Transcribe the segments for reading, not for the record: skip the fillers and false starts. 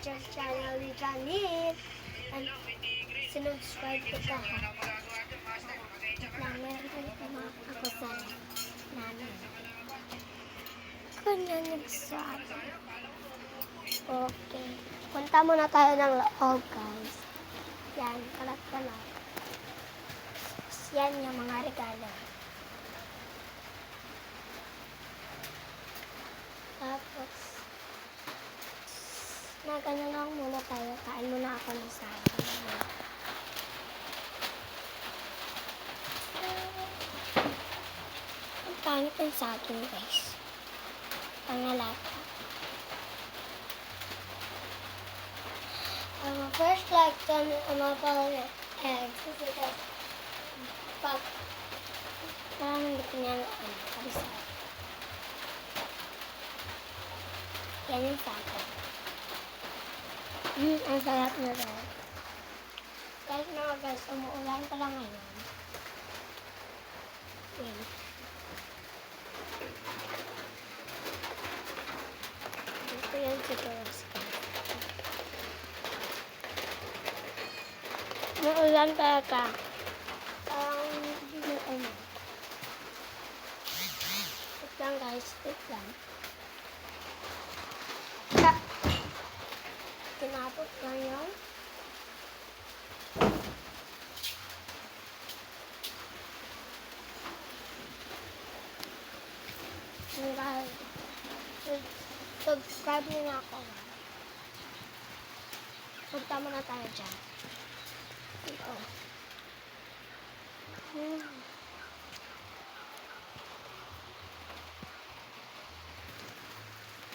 sa channel ni Janine. And sinubscribe ko ka ha. Na meron ko mga kapasan namin. Kanya nagsabi. Okay. Punta muna tayo ng loob, guys. Yan, kalat-kalat. Yan yung mga regalo. Tapos, nagano lang muna tayo. Kain muna ako ng saging. Ang pangit ng saging, guys. Pangalata. First, like, mapal eggs. Because, pag, parang hindi ko niya kabisado. Yan yung saging. Ang sarap na rin. Kahit mga guys, umuulan pa lang ngayon. Yan. Dito yan siguro. Umuulan talaga. Wait lang guys, wait lang. Tinapot na yun. Guys, subscribe nyo na ako. Punta muna tayo dyan. Ito.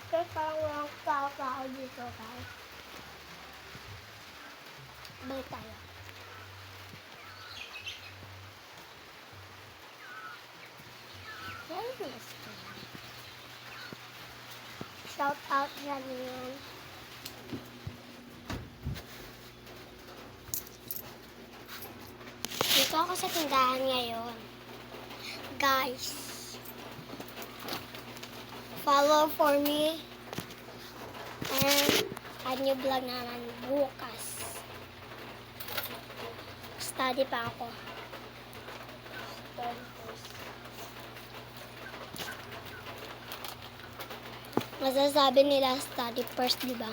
Kasi parang walang tao dito, guys. Balik tayo. Yes. Shout out dyan yan. Dito ako sa tindahan ngayon. Guys, follow for me. And add new vlog naman bukas. Study pa ako. Masasabi nila study first, di ba?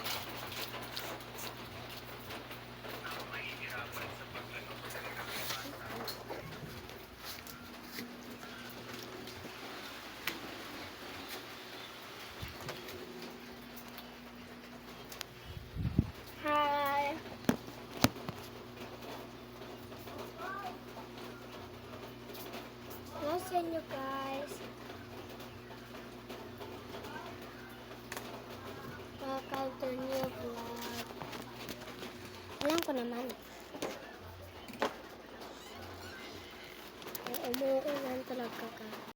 Hi. Nasaan nyo guys? Welcome to new vlog. Alam ko naman. Umuulan talaga ka.